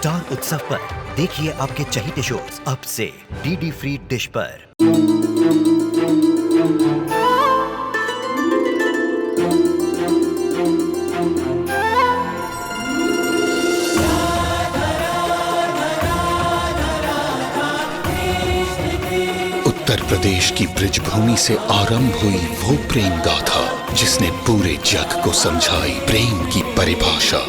Star उत्सव पर देखिए आपके चहीते शोज अब से डीडी फ्री डिश पर। उत्तर प्रदेश की ब्रिजभूमि से आरंभ हुई वो प्रेम गाथा जिसने पूरे जग को समझाई प्रेम की परिभाषा।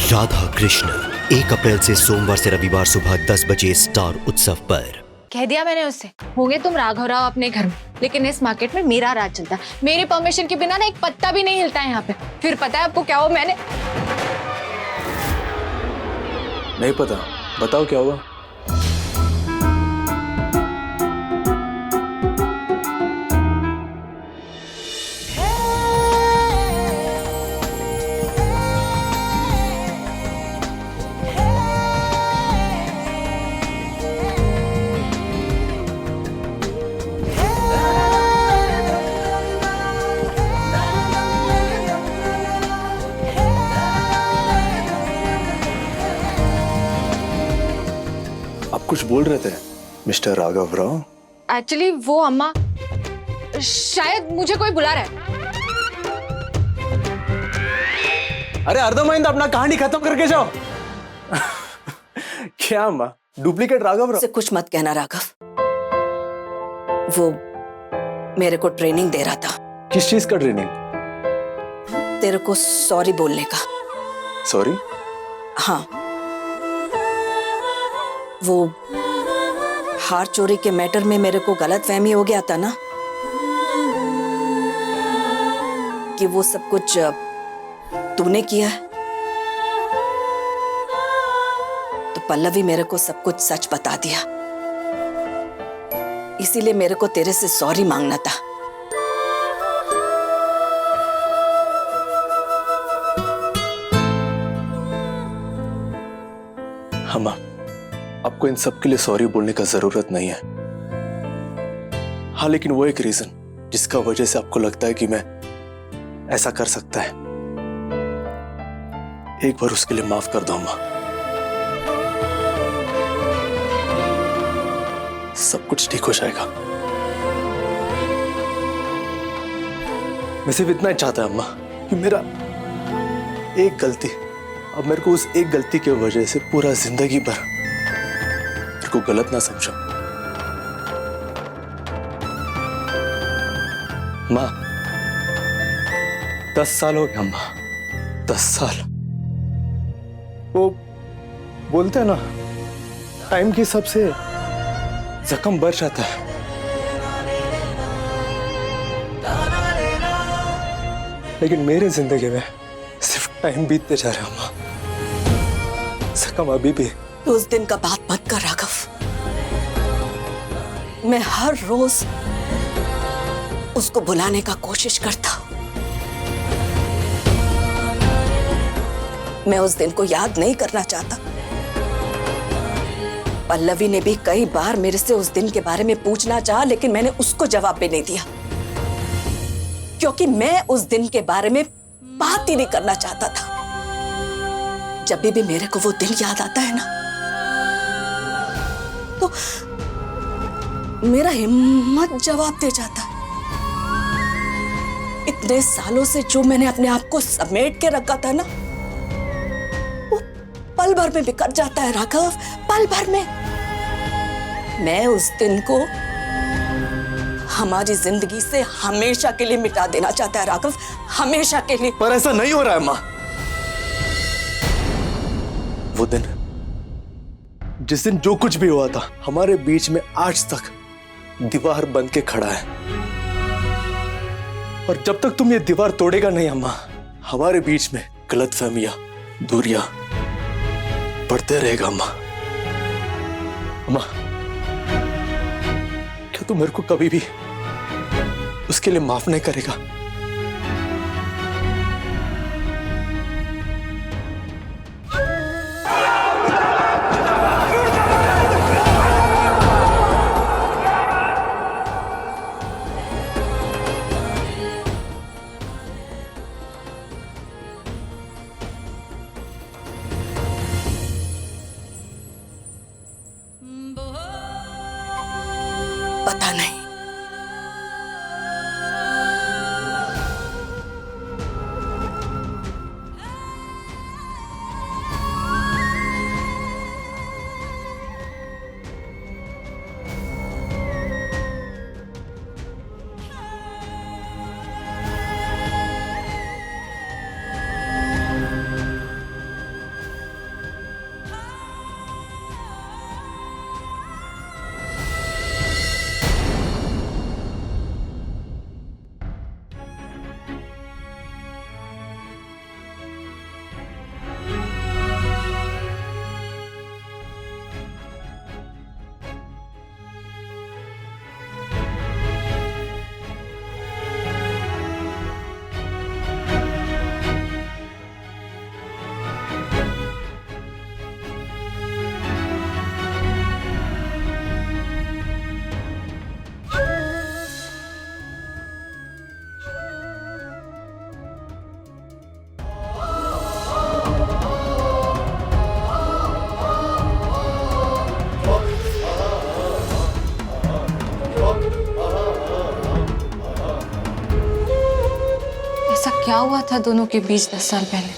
राधा कृष्ण 1 अप्रैल से सोमवार से रविवार सुबह 10 बजे स्टार उत्सव पर। कह दिया मैंने उससे, होंगे तुम राघव राव अपने घर में, लेकिन इस मार्केट में मेरा राज चलता है। मेरी परमिशन के बिना ना एक पत्ता भी नहीं हिलता है यहाँ पे। फिर पता है आपको क्या हुआ? मैंने नहीं पता, बताओ क्या हुआ। आप कुछ बोल रहे थे मिस्टर राघव राव? एक्चुअली वो अम्मा, शायद मुझे कोई बुला रहा है। अरे अर्धमाइंद अपना कहानी खत्म करके जाओ। क्या अम्मा, डुप्लीकेट राघव राव? से कुछ मत कहना राघव, वो मेरे को ट्रेनिंग दे रहा था। किस चीज का ट्रेनिंग? तेरे को सॉरी बोलने का। सॉरी? हाँ, वो हार चोरी के मैटर में मेरे को गलतफहमी हो गया था ना, कि वो सब कुछ तूने किया है। तो पल्लवी मेरे को सब कुछ सच बता दिया, इसीलिए मेरे को तेरे से सॉरी मांगना था। अम्मा, आपको इन सब के लिए सॉरी बोलने का जरूरत नहीं है। हाँ, लेकिन वो एक रीजन जिसका वजह से आपको लगता है कि मैं ऐसा कर सकता है, एक बार उसके लिए माफ कर दो अम्मा। सब कुछ ठीक हो जाएगा। मैं सिर्फ इतना ही चाहता अम्मा कि मेरा एक गलती, अब मेरे को उस एक गलती की वजह से पूरा जिंदगी भर को गलत ना समझो। माँ, 10 साल हो गया माँ, 10 साल। वो बोलते हैं ना, टाइम के हिसाब से जख्म बढ़ जाता है। लेकिन मेरे जिंदगी में सिर्फ टाइम बीतते जा रहा है माँ, जख्म अभी भी। उस दिन का बात मत कर राघव, मैं हर रोज उसको भुलाने का कोशिश करता हूं। मैं उस दिन को याद नहीं करना चाहता। पल्लवी ने भी कई बार मेरे से उस दिन के बारे में पूछना चाहा, लेकिन मैंने उसको जवाब भी नहीं दिया, क्योंकि मैं उस दिन के बारे में बात ही नहीं करना चाहता था। जब भी मेरे को वो दिन याद आता है ना, तो मेरा हिम्मत जवाब दे जाता है। इतने सालों से जो मैंने अपने आप को समेट के रखा था ना, वो पल भर में बिखर जाता है राघव, पल भर में। मैं उस दिन को हमारी जिंदगी से हमेशा के लिए मिटा देना चाहता है राघव, हमेशा के लिए। पर ऐसा नहीं हो रहा है माँ। वो दिन, जिस दिन जो कुछ भी हुआ था हमारे बीच में, आज तक दीवार बन के खड़ा है। और जब तक तुम ये दीवार तोड़ेगा नहीं अम्मा, हमारे बीच में गलतफहमियां, दूरियां बढ़ते रहेगा अम्मा। अम्मा, क्या तू मेरे को कभी भी उसके लिए माफ नहीं करेगा? पता नहीं। ऐसा क्या हुआ था दोनों के बीच 10 साल पहले?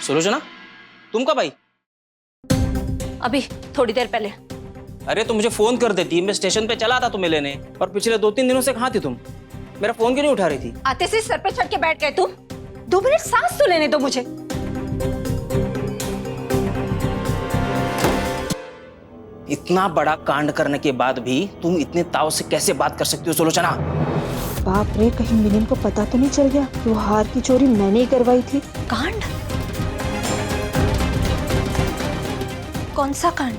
सुलोचना, तुम कब आई? अभी थोड़ी देर पहले। अरे तो मुझे फोन कर देती, मैं स्टेशन पे चला था तुम्हें लेने। और पिछले 2-3 दिनों से कहाँ थी तुम? मेरा फोन क्यों नहीं उठा रही थी? आते से सर पे चढ़ के बैठ गए तुम। 2 मिनट सांस तो लेने दो मुझे। इतना बड़ा कांड करने के बाद भी तुम इतने ताव से कैसे बात कर सकती हो सुलोचना? बाप रे, कहीं मिलिन को पता तो नहीं चल गया कि वो हार की चोरी मैंने ही करवाई थी। कांड? कौन सा कांड?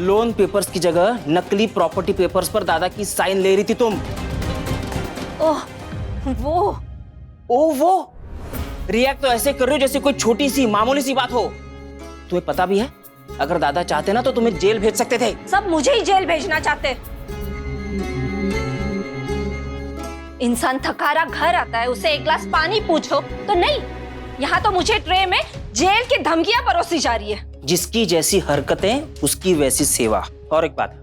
लोन पेपर्स की जगह नकली प्रॉपर्टी पेपर्स पर दादा की साइन ले रही थी तुम। ओह वो वो रिएक्ट तो ऐसे कर रही हो जैसे कोई छोटी सी मामूली सी बात हो। तुम्हें पता भी है अगर दादा चाहते ना तो तुम्हें जेल भेज सकते थे। सब मुझे ही जेल भेजना चाहते। इंसान थकारा घर आता है, उसे एक ग्लास पानी पूछो तो नहीं, यहाँ तो मुझे ट्रे में जेल की धमकियां परोसी जा रही है। जिसकी जैसी हरकतें उसकी वैसी सेवा। और एक बात,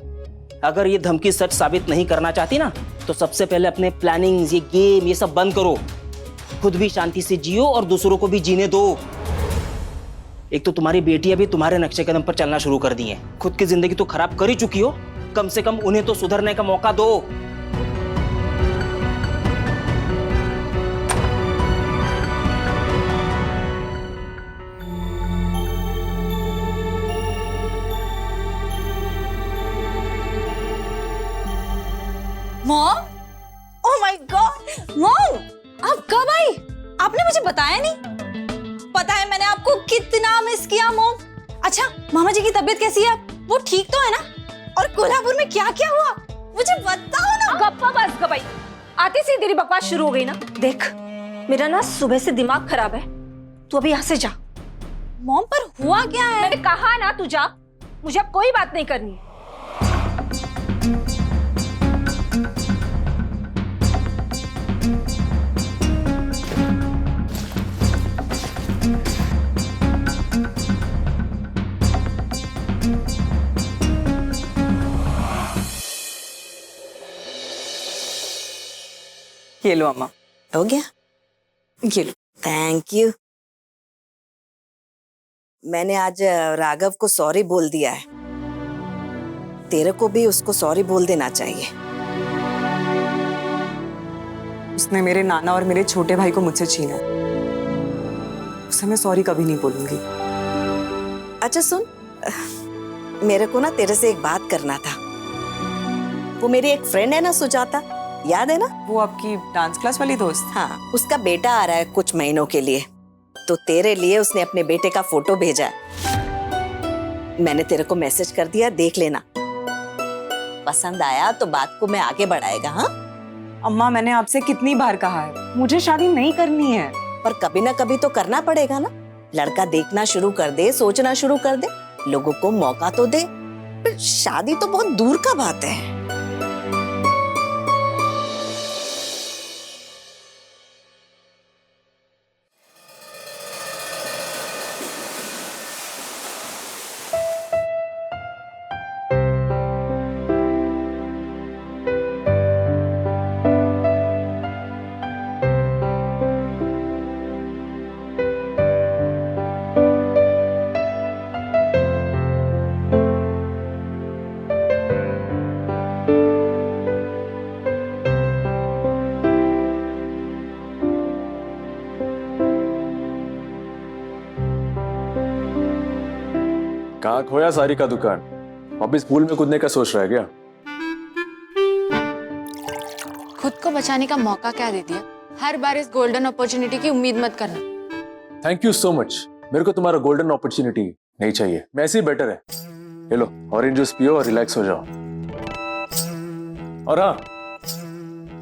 अगर ये धमकी सच साबित नहीं करना चाहती ना तो सबसे पहले अपने प्लानिंग्स, ये गेम, ये सब बंद करो। खुद भी शांति से जियो और दूसरों को भी जीने दो। एक तो तुम्हारी बेटी अभी तुम्हारे नक्शे कदम पर चलना शुरू कर दी है। खुद की जिंदगी तो खराब कर ही चुकी हो, कम से कम उन्हें तो सुधरने का मौका दो। Mom, oh my God, mom, आप कब आई? आपने मुझे बताया नहीं। पता है मैंने आपको कितना मिस किया मॉम। अच्छा, मामा जी की तबीयत कैसी है? वो ठीक तो है ना? और कोल्हापुर में क्या क्या हुआ मुझे बताओ ना। गप्पा बस गपाई, आते से तेरी बकवास शुरू हो गई ना। देख, मेरा ना सुबह से दिमाग खराब है, तू अभी यहाँ से जा। मॉम, पर हुआ क्या है? मैंने कहा ना तू जा, मुझे अब कोई बात नहीं करनी। ये लो अम्मा। हो गया? ये लो। Thank you. मैंने आज राघव को सॉरी बोल दिया है। तेरे को भी उसको सॉरी बोल देना चाहिए। उसने मेरे नाना और मेरे छोटे भाई को मुझसे छीना। उसे मैं सॉरी कभी नहीं बोलूंगी। अच्छा सुन, मेरे को ना तेरे से एक बात करना था। वो मेरी एक फ्रेंड है ना, सुजाता, याद है ना? वो आपकी डांस क्लास वाली दोस्त? हाँ, उसका बेटा आ रहा है कुछ महीनों के लिए, तो तेरे लिए उसने अपने बेटे का फोटो भेजा है। मैंने तेरे को मैसेज कर दिया, देख लेना। पसंद आया तो बात को मैं आगे बढ़ाएगा। हाँ अम्मा, मैंने आपसे कितनी बार कहा है मुझे शादी नहीं करनी है। पर कभी ना कभी तो करना पड़ेगा ना। लड़का देखना शुरू कर दे, सोचना शुरू कर दे, लोगों को मौका तो दे। पर शादी तो बहुत दूर का बात है। कहाँ खोया सारी का दुकान? वापिस पूल में कूदने का सोच रहा है क्या? खुद को बचाने का मौका क्या दे दिया? हर बार इस गोल्डन अपॉर्चुनिटी की उम्मीद मत करना। Thank you so much. मेरे को तुम्हारा गोल्डन अपॉर्चुनिटी नहीं चाहिए, मैं ऐसे ही बेटर है। ये लो ऑरेंज जूस पियो और रिलैक्स हो जाओ। और हाँ,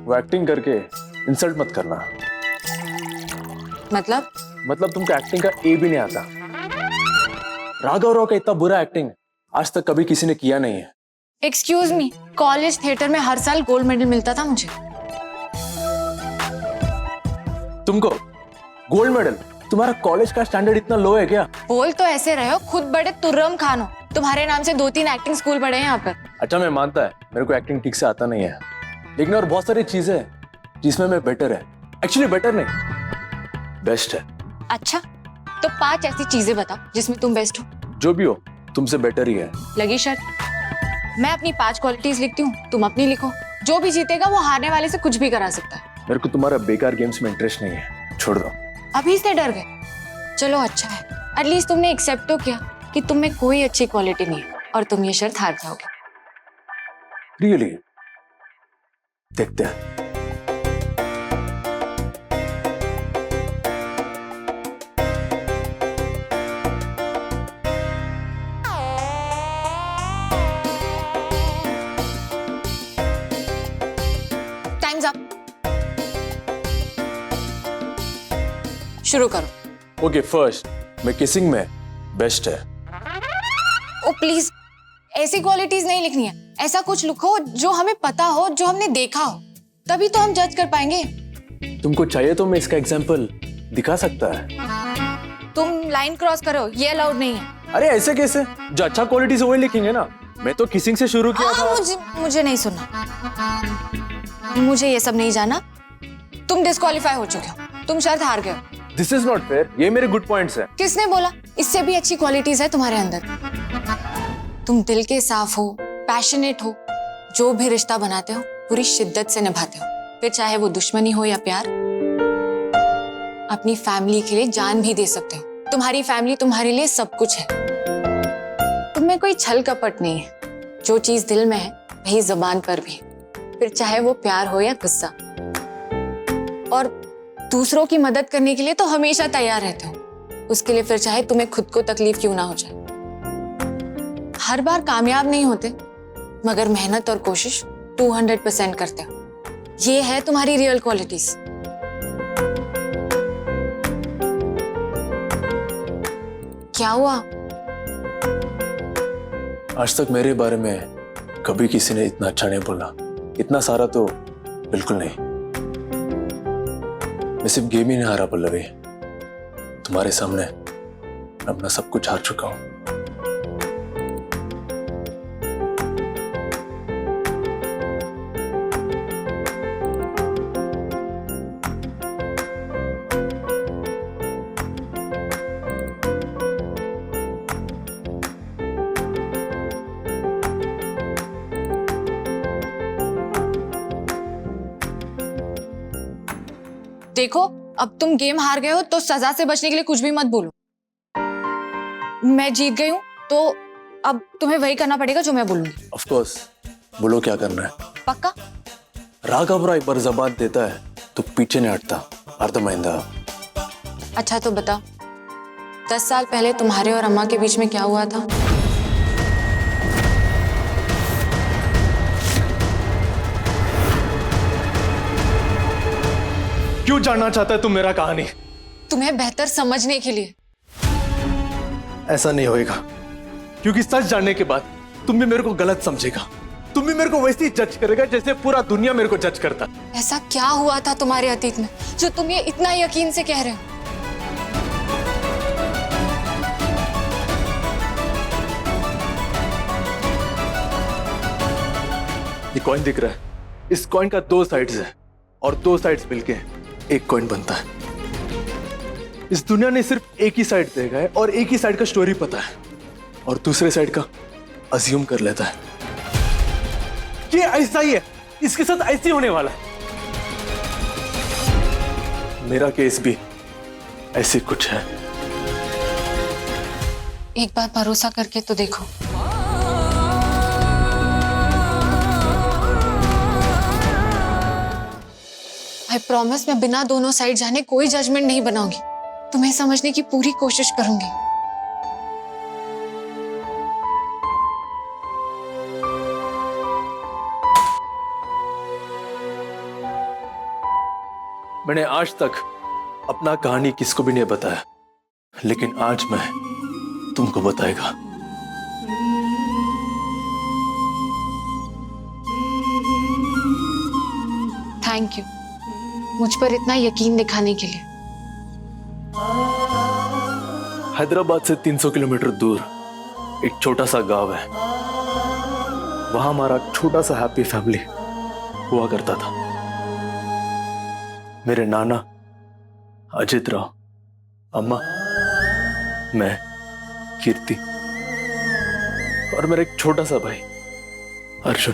वो एक्टिंग करके इंसल्ट मत करना। मतलब तुमको एक्टिंग का ए भी नहीं आता। राघव राव का इतना बुरा एक्टिंग आज तक कभी किसी ने किया नहीं है। एक्सक्यूज मी, कॉलेज थिएटर में हर साल गोल्ड मेडल मिलता था मुझे। तुमको गोल्ड मेडल? तुम्हारा कॉलेज का स्टैंडर्ड इतना लो है क्या? बोल तो ऐसे रहे हो, खुद बड़े तुर्रम खान हो। तुम्हारे नाम से 2-3 एक्टिंग स्कूल पढ़े हैं यहाँ पर। अच्छा, मैं मानता है मेरे को एक्टिंग ठीक से आता नहीं है, लेकिन और बहुत सारी चीजें हैं जिसमें मैं बेटर है। एक्चुअली बेटर नहीं, बेस्ट है। अच्छा, तो 5 ऐसी चीजें बताओ जिसमें तुम बेस्ट हो। जो भी हो, तुमसे बेटर ही है। लगी शर्त? मैं अपनी 5 क्वालिटीज लिखती हूँ, तुम अपनी लिखो। जो भी जीतेगा वो हारने वाले से कुछ भी करा सकता है। मेरे को तुम्हारा बेकार गेम्स में इंटरेस्ट नहीं है, छोड़ दो। अभी से डर गए? चलो अच्छा है, एटलीस्ट तुमने एक्सेप्ट तो किया कि तुम में कोई अच्छी क्वालिटी नहीं है और तुम ये शर्त हार जाओगे। रियली? देखते हैं। टाइम्स अप, शुरू करो। ओके, फर्स्ट, मैं किसिंग में बेस्ट है। ओ प्लीज, ऐसी क्वालिटीज नहीं लिखनी है। ऐसा कुछ लिखो जो हमें पता हो, जो हमने देखा हो, तभी तो हम जज कर पाएंगे। तुमको चाहिए तो मैं इसका एग्जांपल दिखा सकता है। तुम लाइन क्रॉस करो, ये अलाउड नहीं है। अरे ऐसे कैसे? जो अच्छा क्वालिटी से वही लिखेंगे ना। मैं तो किसिंग से शुरू किया था। मुझे नहीं सुनना, मुझे ये सब नहीं जाना। तुम डिस्क्वालीफाई हो चुके हो, तुम शर्त हार गए हो। This is not fair. ये मेरे गुड पॉइंट्स है। किसने बोला? इससे भी अच्छी क्वालिटीज है तुम्हारे अंदर। तुम दिल के साफ हो, पैशनेट हो, जो भी रिश्ता बनाते हो पूरी शिद्दत से निभाते हो, फिर चाहे वो दुश्मनी हो या प्यार। अपनी फैमिली के लिए जान भी दे सकते हो। तुम्हारी फैमिली तुम्हारे लिए सब कुछ है। तुम्हें कोई छल कपट नहीं है। जो चीज दिल में है वही जुबान पर भी, फिर चाहे वो प्यार हो या गुस्सा। और दूसरों की मदद करने के लिए तो हमेशा तैयार रहते हो। उसके लिए फिर चाहे तुम्हें खुद को तकलीफ क्यों ना हो जाए। हर बार कामयाब नहीं होते, मगर मेहनत और कोशिश 200% करते हो। ये है तुम्हारी रियल क्वालिटीज। क्या हुआ? आज तक मेरे बारे में कभी किसी ने इतना अच्छा नहीं बोला। इतना सारा तो बिल्कुल नहीं। मैं सिर्फ गेम ही नहीं हारा पल्लवी, तुम्हारे सामने अपना सब कुछ हार चुका हूं। देखो, अब तुम गेम हार गए हो तो सजा से बचने के लिए कुछ भी मत बोलो। मैं जीत गई हूं तो अब तुम्हें वही करना पड़ेगा जो मैं बोलूंगी। ऑफ कोर्स, बोलो क्या करना है। पक्का? राघव राव एक बार जबान देता है तो पीछे नहीं हटता। अर्थमाइंदा? अच्छा तो बताओ, 10 साल पहले तुम्हारे और अम्मा के बीच में क्या हुआ था? क्यों जानना चाहता है तुम मेरा कहानी? तुम्हें बेहतर समझने के लिए। ऐसा नहीं होएगा, क्योंकि सच जानने के बाद तुम भी मेरे को गलत समझेगा। तुम भी मेरे को वैसे ही जज करेगा जैसे पूरा दुनिया मेरे को जज करता। ऐसा क्या हुआ था तुम्हारे अतीत में जो तुम ये इतना यकीन से कह रहे हो? ये कॉइन दिख रहा है, इस कॉइन का 2 साइड्स है और 2 साइड्स मिलके एक कॉइन बनता है। इस दुनिया ने सिर्फ एक ही साइड देखा है और एक ही साइड का स्टोरी पता है और दूसरे साइड का अज्यूम कर लेता है। ये ऐसा ही है, इसके साथ ऐसे ही होने वाला है। मेरा केस भी ऐसे कुछ है। एक बार भरोसा करके तो देखो। आई प्रॉमिस मैं बिना दोनों साइड जाने कोई जजमेंट नहीं बनाऊंगी। तुम्हें समझने की पूरी कोशिश करूंगी। मैंने आज तक अपना कहानी किसको भी नहीं बताया, लेकिन आज मैं तुमको बताएगा। थैंक यू मुझ पर इतना यकीन दिखाने के लिए। हैदराबाद से 300 किलोमीटर दूर एक छोटा सा गांव है। वहां हमारा छोटा सा हैप्पी फैमिली हुआ करता था। मेरे नाना अजित राव, अम्मा, मैं, कीर्ति और मेरा एक छोटा सा भाई अर्जुन।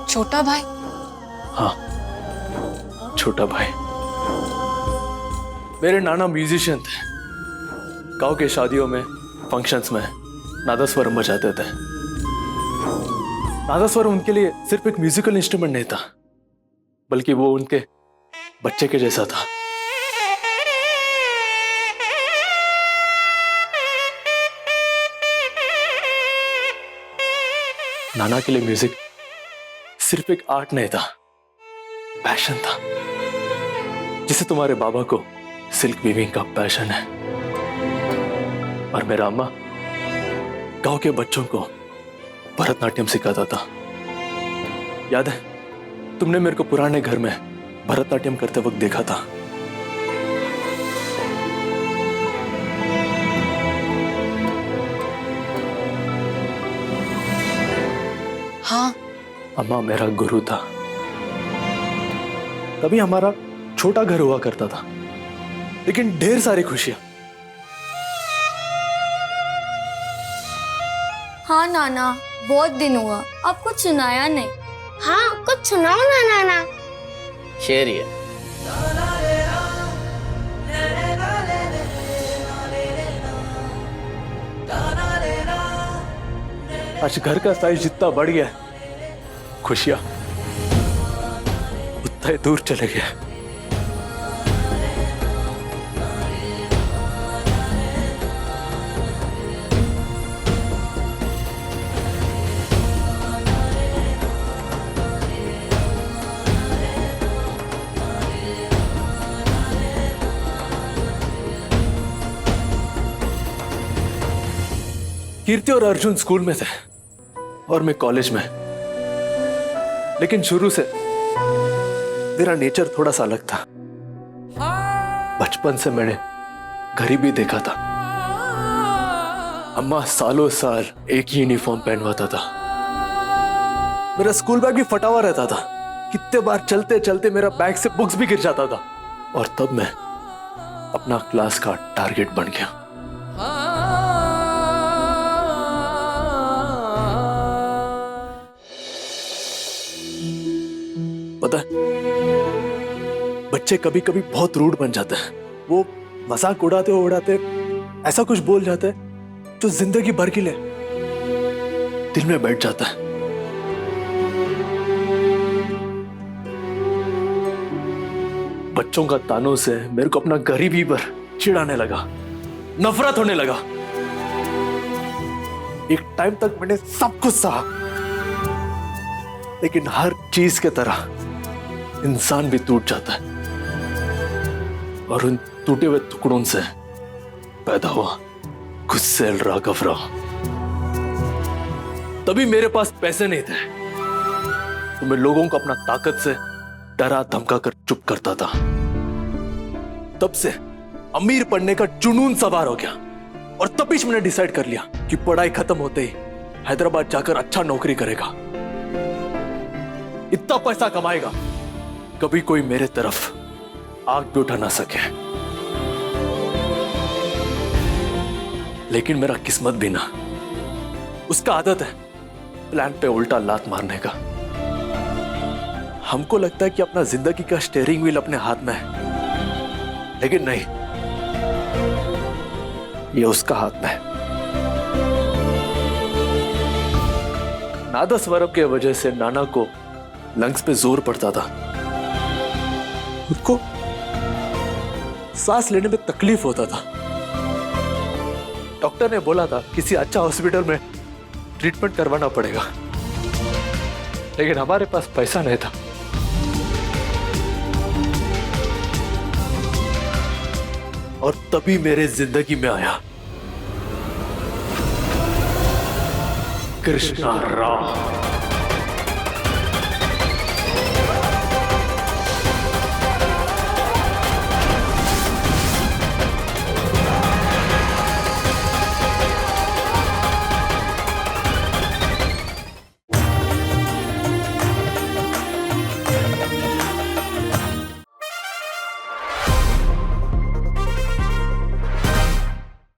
छोटा भाई? हाँ, छोटा भाई। मेरे नाना म्यूजिशियन थे। गांव के शादियों में, फंक्शंस में नादस्वरम बजाते थे। नादस्वरम उनके लिए सिर्फ एक म्यूजिकल इंस्ट्रूमेंट नहीं था, बल्कि वो उनके बच्चे के जैसा था। नाना के लिए म्यूजिक सिर्फ एक आर्ट नहीं था, पैशन था। जिसे तुम्हारे बाबा को सिल्क वीविंग का पैशन है, और मेरा अम्मा गांव के बच्चों को भरतनाट्यम सिखाता था। याद है तुमने मेरे को पुराने घर में भरतनाट्यम करते वक्त देखा था। हाँ। अम्मा मेरा गुरु था। तभी हमारा छोटा घर हुआ करता था, लेकिन ढेर सारी खुशियां। हाँ नाना, बहुत दिन हुआ, आप कुछ सुनाया नहीं। हाँ कुछ सुनाओ ना नाना। शेर ये। आज घर का साइज जितना बढ़ गया, खुशियां उतना ही दूर चले गए। कीर्ति और अर्जुन स्कूल में थे और मैं कॉलेज में। लेकिन शुरू से मेरा नेचर थोड़ा सा अलग था। बचपन से मैंने गरीबी देखा था। अम्मा सालों साल एक ही यूनिफॉर्म पहनवाता था। मेरा स्कूल बैग भी फटा हुआ रहता था। कितने बार चलते चलते मेरा बैग से बुक्स भी गिर जाता था। और तब मैं अपना क्लास का टारगेट बन गया। पता है, बच्चे कभी कभी बहुत रूड बन जाते हैं। वो मजाक उड़ाते ऐसा कुछ बोल जाते हैं जो जिंदगी भर के लिए दिल में बैठ जाता है। बच्चों का तानों से मेरे को अपना गरीबी पर चिढ़ाने लगा, नफरत होने लगा। एक टाइम तक मैंने सब कुछ सहा, लेकिन हर चीज के तरह इंसान भी टूट जाता है, और उन टूटे हुए टुकड़ों से पैदा हुआ गुस्सेल राघव राव। तभी मेरे पास पैसे नहीं थे, तो मैं लोगों को अपना ताकत से डरा धमका कर चुप करता था। तब से अमीर पढ़ने का जुनून सवार हो गया, और तभी मैंने डिसाइड कर लिया कि पढ़ाई खत्म होते ही हैदराबाद जाकर अच्छा नौकरी करेगा। इतना पैसा कमाएगा कभी कोई मेरे तरफ आग भी उठा ना सके। लेकिन मेरा किस्मत भी ना, उसका आदत है प्लान पे उल्टा लात मारने का। हमको लगता है कि अपना जिंदगी का स्टीयरिंग व्हील अपने हाथ में है, लेकिन नहीं, ये उसका हाथ में है। नादस्वरम के वजह से नाना को लंग्स पे जोर पड़ता था, उनको सांस लेने में तकलीफ होता था। डॉक्टर ने बोला था किसी अच्छा हॉस्पिटल में ट्रीटमेंट करवाना पड़ेगा, लेकिन हमारे पास पैसा नहीं था। और तभी मेरे जिंदगी में आया कृष्णा राव।